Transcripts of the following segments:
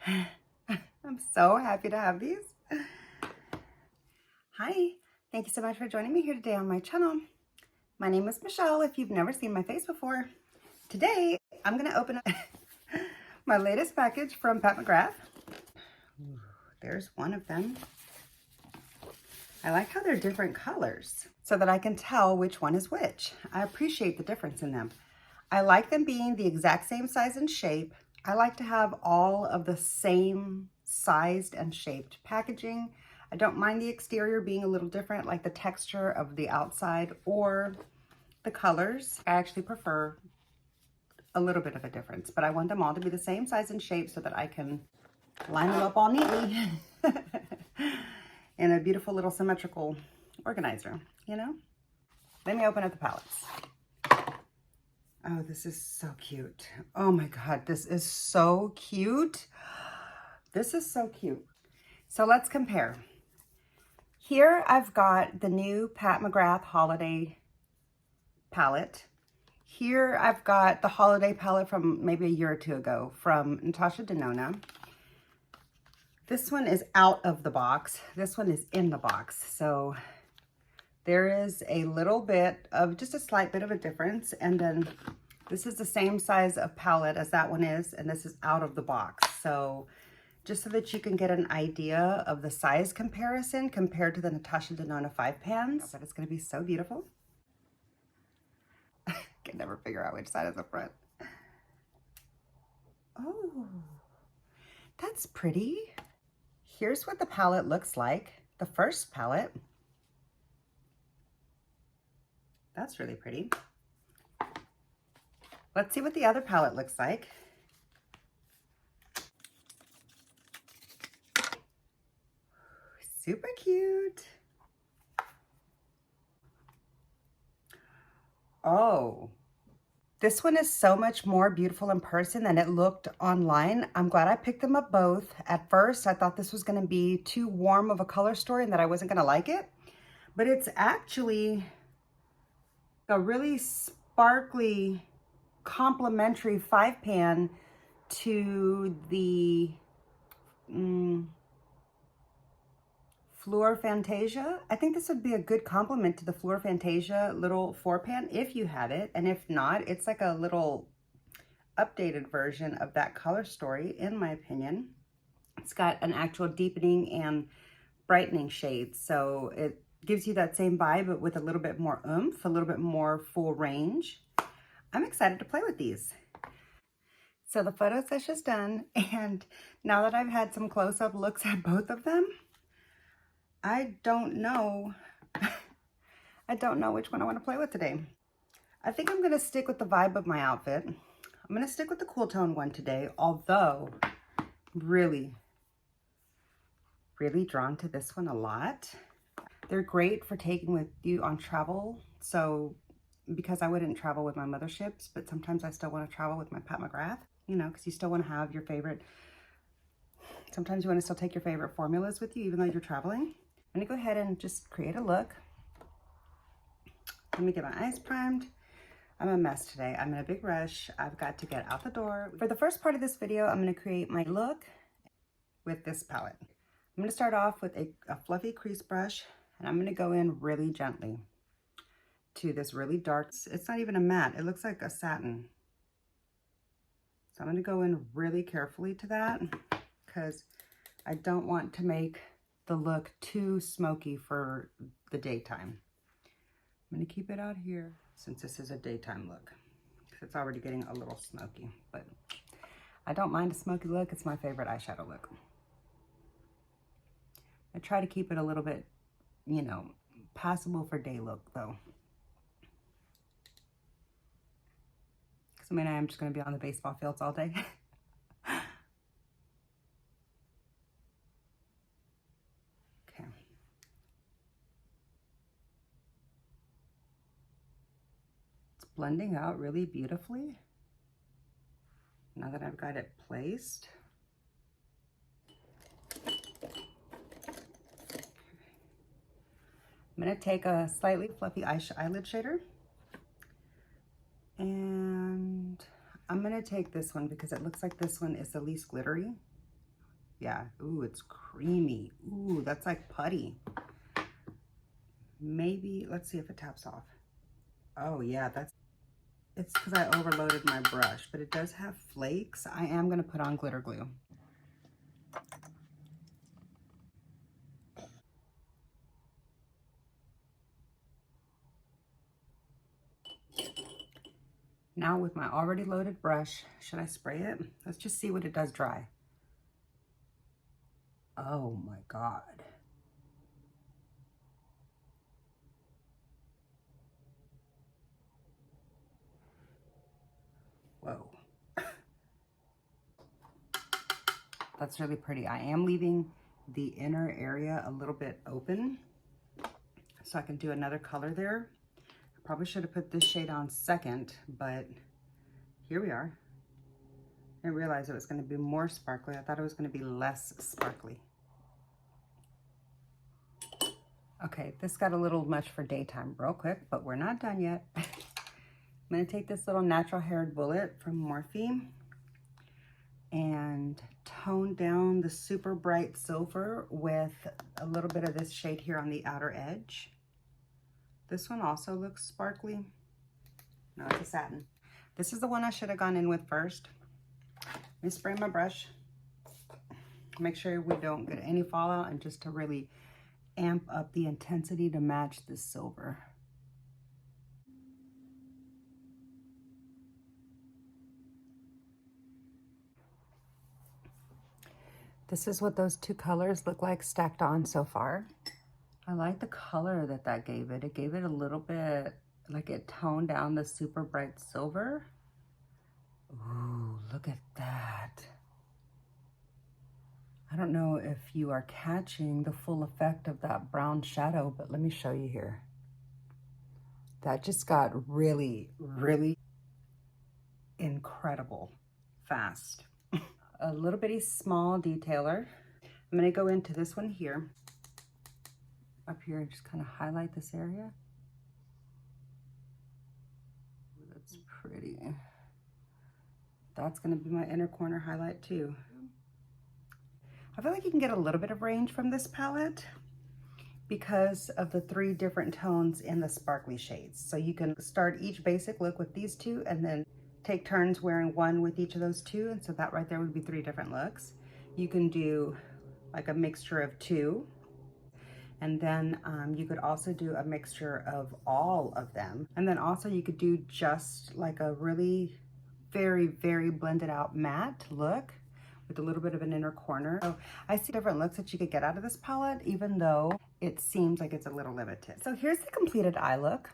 I'm so happy to have these. Hi, thank you so much for joining me here today on my channel. My name is Michelle, if you've never seen my face before. Today, I'm gonna open up my latest package from Pat McGrath. Ooh, there's one of them. I like how they're different colors so that I can tell which one is which. I appreciate the difference in them. I like them being the exact same size and shape. I like to have all of the same sized and shaped packaging. I don't mind the exterior being a little different, like the texture of the outside or the colors. I actually prefer a little bit of a difference, but I want them all to be the same size and shape so that I can line them up all neatly in a beautiful little symmetrical organizer, you know? Let me open up the palettes. Oh, this is so cute. Oh my God, this is so cute. This is so cute. So let's compare. Here I've got the new Pat McGrath Holiday palette. Here I've got the holiday palette from maybe a year or two ago from Natasha Denona. This one is out of the box. This one is in the box. So there is a little bit of, just a slight bit of a difference. And then this is the same size of palette as that one is, and this is out of the box. So just so that you can get an idea of the size comparison compared to the Natasha Denona 5 pans. But it's gonna be so beautiful. Can never figure out which side is the front. Oh, that's pretty. Here's what the palette looks like. The first palette. That's really pretty. Let's see what the other palette looks like. Super cute. Oh, this one is so much more beautiful in person than it looked online. I'm glad I picked them up both. At first, I thought this was gonna be too warm of a color story and that I wasn't gonna like it, but it's actually a really sparkly, complementary 5 pan to the Fleur Fantasia. I think this would be a good complement to the Fleur Fantasia little 4 pan if you have it. And if not, it's like a little updated version of that color story, in my opinion. It's got an actual deepening and brightening shade. So it gives you that same vibe, but with a little bit more oomph, a little bit more full range. I'm excited to play with these. So the photo session's done. And now that I've had some close-up looks at both of them, I don't know. I don't know which one I want to play with today. I think I'm going to stick with the vibe of my outfit. I'm going to stick with the cool tone one today, although really drawn to this one a lot. They're great for taking with you on travel. So because I wouldn't travel with my motherships, but sometimes I still want to travel with my Pat McGrath, you know, because you still want to have your favorite. Sometimes you want to still take your favorite formulas with you, even though you're traveling. I'm gonna go ahead and just create a look. Let me get my eyes primed. I'm a mess today. I'm in a big rush. I've got to get out the door. For the first part of this video, I'm gonna create my look with this palette. I'm gonna start off with a fluffy crease brush, and I'm gonna go in really gently to this really dark, it's not even a matte, it looks like a satin. So I'm gonna go in really carefully to that because I don't want to make the look too smoky for the daytime. I'm gonna keep it out here since this is a daytime look. It's already getting a little smoky, but I don't mind a smoky look. It's my favorite eyeshadow look. I try to keep it a little bit, you know, passable for day look though. Because I mean, I'm just gonna be on the baseball fields all day. Blending out really beautifully now that I've got it placed. I'm going to take a slightly fluffy eyelid shader, and I'm going to take this one because it looks like this one is the least glittery. Yeah. Ooh, it's creamy. Ooh, that's like putty. Maybe, let's see if it taps off. Oh yeah, it's because I overloaded my brush, but it does have flakes. I am going to put on glitter glue. Now with my already loaded brush, should I spray it? Let's just see what it does dry. Oh my God. Whoa. That's really pretty. I am leaving the inner area a little bit open so I can do another color there. I probably should have put this shade on second, but here we are. I didn't realize it was going to be more sparkly. I thought it was going to be less sparkly. Okay, this got a little much for daytime real quick, but we're not done yet. I'm going to take this little natural haired bullet from Morphe and tone down the super bright silver with a little bit of this shade here on the outer edge. This one also looks sparkly. No, it's a satin. This is the one I should have gone in with first. Let me spray my brush. Make sure we don't get any fallout, and just to really amp up the intensity to match this silver. This is what those two colors look like stacked on so far. I like the color that gave it. It gave it a little bit, like it toned down the super bright silver. Ooh, look at that. I don't know if you are catching the full effect of that brown shadow, but let me show you here. That just got really, really incredible fast. A little bitty small detailer. I'm gonna go into this one here. Up here, just kind of highlight this area. Ooh, that's pretty. That's gonna be my inner corner highlight too. I feel like you can get a little bit of range from this palette because of the 3 different tones in the sparkly shades. So you can start each basic look with these 2 and then take turns wearing one with each of those 2. And so that right there would be 3 different looks. You can do like a mixture of 2. And then you could also do a mixture of all of them. And then also you could do just like a really very, very blended out matte look with a little bit of an inner corner. So I see different looks that you could get out of this palette, even though it seems like it's a little limited. So here's the completed eye look.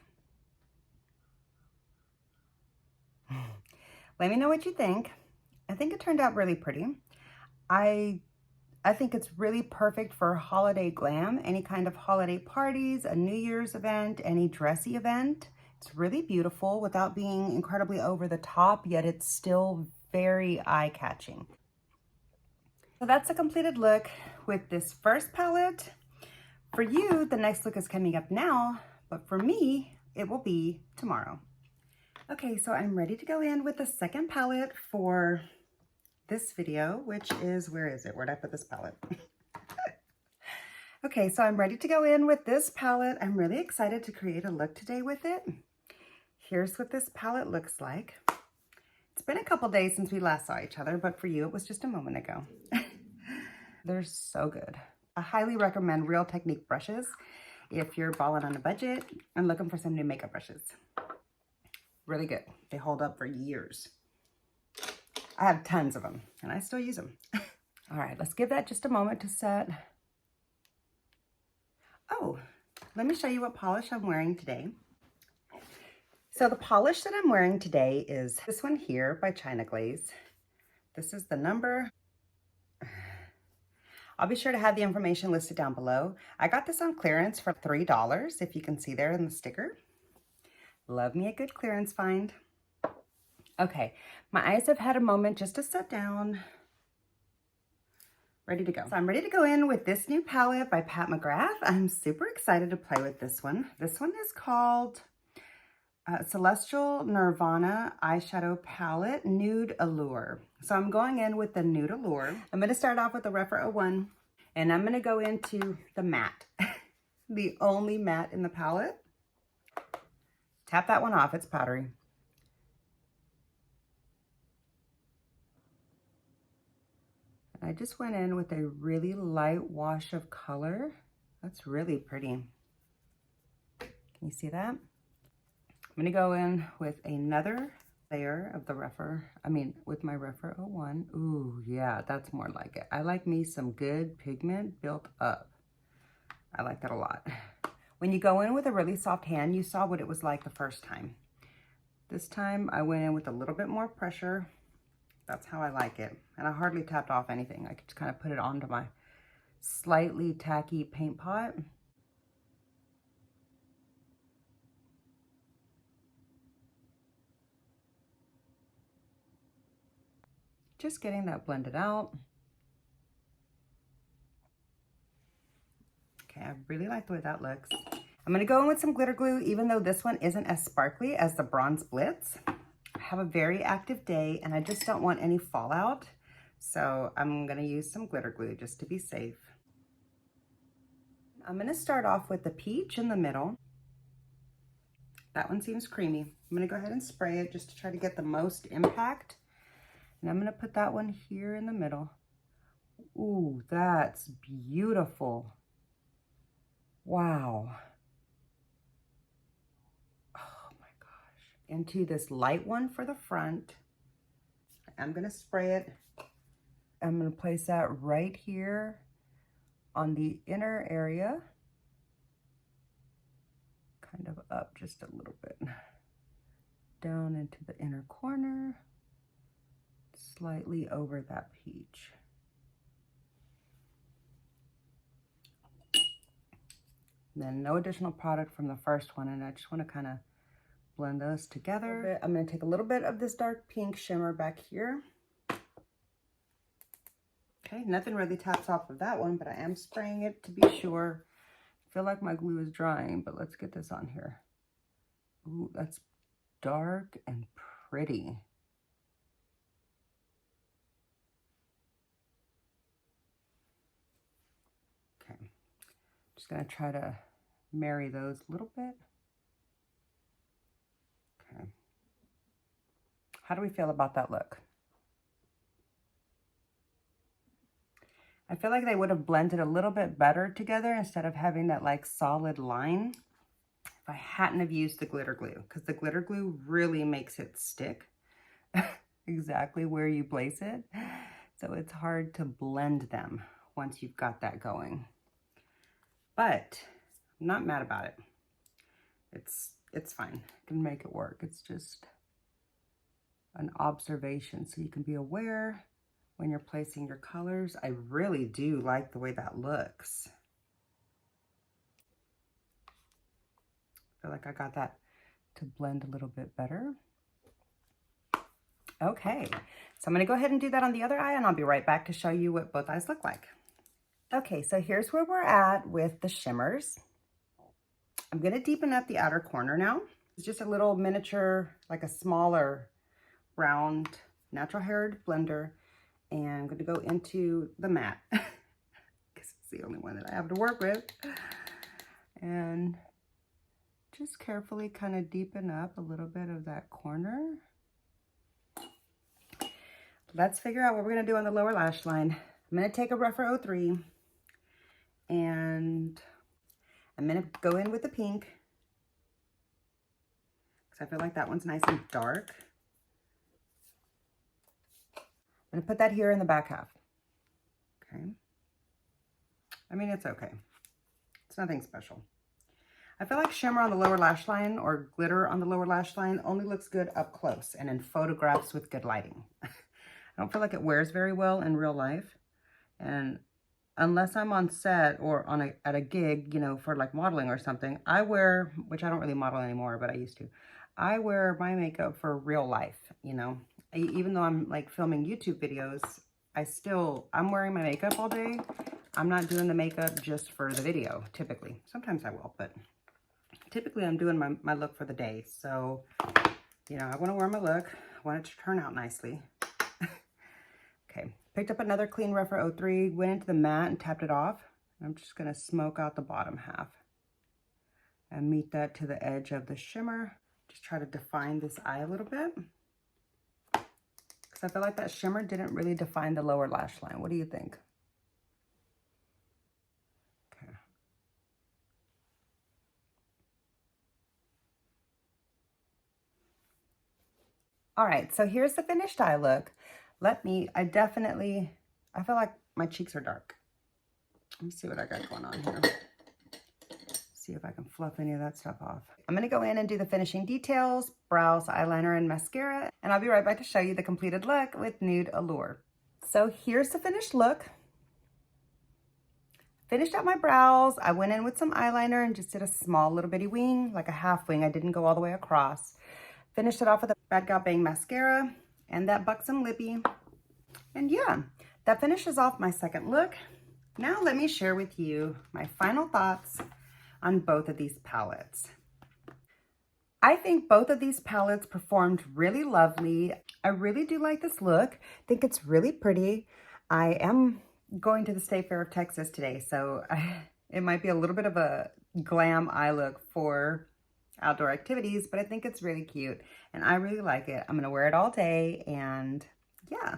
Let me know what you think. I think it turned out really pretty. I think it's really perfect for holiday glam, any kind of holiday parties, a New Year's event, any dressy event. It's really beautiful without being incredibly over the top, yet it's still very eye-catching. So that's a completed look with this first palette. For you, the next look is coming up now, but for me, it will be tomorrow. Okay, so I'm ready to go in with the second palette for this video, which is, where is it? Where'd I put this palette? Okay, so I'm ready to go in with this palette. I'm really excited to create a look today with it. Here's what this palette looks like. It's been a couple days since we last saw each other, but for you, it was just a moment ago. They're so good. I highly recommend Real Technique brushes if you're balling on a budget and looking for some new makeup brushes. Really good. They hold up for years. I have tons of them and I still use them. All right, let's give that just a moment to set. Oh, let me show you what polish I'm wearing today. So the polish that I'm wearing today is this one here by China Glaze. This is the number. I'll be sure to have the information listed down below. I got this on clearance for $3, if you can see there in the sticker. Love me a good clearance find. Okay, my eyes have had a moment just to set down. Ready to go. So I'm ready to go in with this new palette by Pat McGrath. I'm super excited to play with this one. This one is called Celestial Nirvana Eyeshadow Palette, Nude Allure. So I'm going in with the Nude Allure. I'm going to start off with the Rephr 01, and I'm going to go into the matte. The only matte in the palette. Tap that one off, it's powdery. I just went in with a really light wash of color. That's really pretty. Can you see that? I'm gonna go in with another layer of the with my Rephr 01. Ooh, yeah, that's more like it. I like me some good pigment built up. I like that a lot. When you go in with a really soft hand, you saw what it was like the first time. This time I went in with a little bit more pressure. That's how I like it. And I hardly tapped off anything. I could just kind of put it onto my slightly tacky paint pot. Just getting that blended out. Okay, I really like the way that looks. I'm gonna go in with some glitter glue, even though this one isn't as sparkly as the Bronze Blitz. I have a very active day and I just don't want any fallout. So I'm gonna use some glitter glue just to be safe. I'm gonna start off with the peach in the middle. That one seems creamy. I'm gonna go ahead and spray it just to try to get the most impact. And I'm gonna put that one here in the middle. Ooh, that's beautiful. Wow. Oh my gosh. Into this light one for the front. I'm gonna spray it. I'm gonna place that right here on the inner area. Kind of up just a little bit. Down into the inner corner. Slightly over that peach. Then no additional product from the first one, and I just want to kind of blend those together. I'm going to take a little bit of this dark pink shimmer back here. Okay, nothing really taps off of that one, but I am spraying it to be sure. I feel like my glue is drying, but let's get this on here. Ooh, that's dark and pretty. Okay, just gonna try to marry those a little bit. Okay. How do we feel about that look? I feel like they would have blended a little bit better together instead of having that like solid line if I hadn't have used the glitter glue, because the glitter glue really makes it stick exactly where you place it. So it's hard to blend them once you've got that going. But I'm not mad about it. It's fine. I can make it work. It's just an observation so you can be aware when you're placing your colors. I really do like the way that looks. I feel like I got that to blend a little bit better. Okay, so I'm gonna go ahead and do that on the other eye, and I'll be right back to show you what both eyes look like. Okay, so here's where we're at with the shimmers. I'm gonna deepen up the outer corner now. It's just a little miniature, like a smaller round natural haired blender. And I'm gonna go into the matte because it's the only one that I have to work with. And just carefully kind of deepen up a little bit of that corner. Let's figure out what we're gonna do on the lower lash line. I'm gonna take a Rephr 03 and I'm gonna go in with the pink because I feel like that one's nice and dark. I'm gonna put that here in the back half. Okay. I mean, it's okay. It's nothing special. I feel like shimmer on the lower lash line or glitter on the lower lash line only looks good up close and in photographs with good lighting. I don't feel like it wears very well in real life. And unless I'm on set or at a gig, you know, for like modeling or something, I wear, which I don't really model anymore, but I used to. I wear my makeup for real life, you know. Even though I'm like filming YouTube videos, I'm wearing my makeup all day. I'm not doing the makeup just for the video, typically. Sometimes I will, but typically I'm doing my look for the day. So, you know, I want to wear my look. I want it to turn out nicely. Okay, picked up another clean Rephr 03, went into the matte and tapped it off. I'm just going to smoke out the bottom half and meet that to the edge of the shimmer. Just try to define this eye a little bit. Because I feel like that shimmer didn't really define the lower lash line. What do you think? Okay. All right, so here's the finished eye look. I feel like my cheeks are dark. Let me see what I got going on here. See if I can fluff any of that stuff off. I'm gonna go in and do the finishing details, brows, eyeliner, and mascara, and I'll be right back to show you the completed look with Nude Allure. So here's the finished look. Finished out my brows. I went in with some eyeliner and just did a small little bitty wing, like a half wing. I didn't go all the way across. Finished it off with a Bad Gal Bang mascara and that Buxom lippy. And yeah, that finishes off my second look. Now let me share with you my final thoughts on both of these palettes. I think both of these palettes performed really lovely. I really do like this look. I think it's really pretty. I am going to the State Fair of Texas today, so it might be a little bit of a glam eye look for outdoor activities, but I think it's really cute and I really like it. I'm gonna wear it all day, and yeah.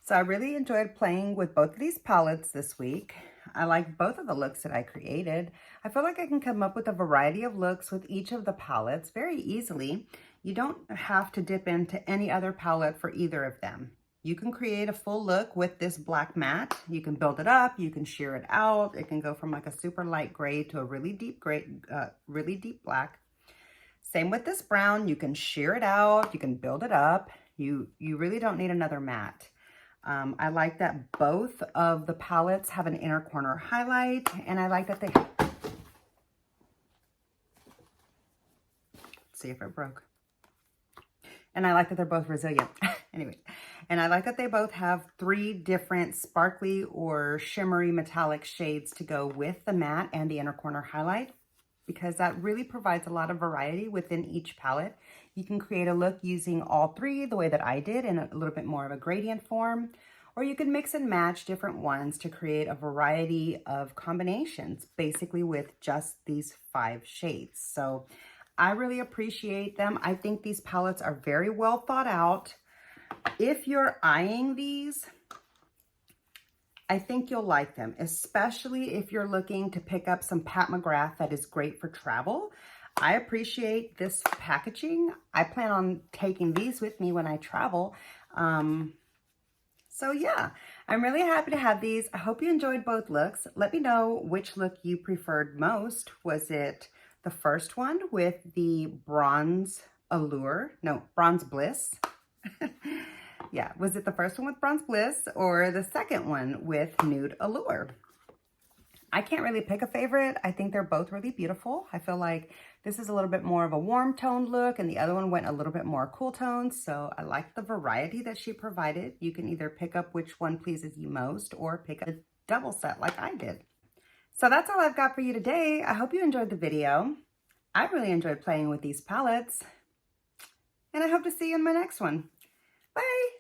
So I really enjoyed playing with both of these palettes this week. I like both of the looks that I created. I feel like I can come up with a variety of looks with each of the palettes very easily. You don't have to dip into any other palette for either of them. You can create a full look with this black matte. You can build it up, you can sheer it out. It can go from like a super light gray to a really deep gray, really deep black. Same with this brown. You can sheer it out, you can build it up. You really don't need another matte. I like that both of the palettes have an inner corner highlight, and I like that they, let's see if it broke. And I like that they're both resilient. Anyway, and I like that they both have 3 different sparkly or shimmery metallic shades to go with the matte and the inner corner highlight, because that really provides a lot of variety within each palette. You can create a look using all 3 the way that I did in a little bit more of a gradient form, or you can mix and match different ones to create a variety of combinations, basically with just these 5 shades. So I really appreciate them. I think these palettes are very well thought out. If you're eyeing these, I think you'll like them, especially if you're looking to pick up some Pat McGrath that is great for travel. I appreciate this packaging. I plan on taking these with me when I travel. So yeah, I'm really happy to have these. I hope you enjoyed both looks. Let me know which look you preferred most. Was it the first one with the Bronze Allure? No, Bronze Bliss. Yeah, was it the first one with Bronze Bliss or the second one with Nude Allure? I can't really pick a favorite. I think they're both really beautiful. I feel like this is a little bit more of a warm toned look and the other one went a little bit more cool tones. So I like the variety that she provided. You can either pick up which one pleases you most or pick up a double set like I did. So that's all I've got for you today. I hope you enjoyed the video. I really enjoyed playing with these palettes and I hope to see you in my next one. Bye.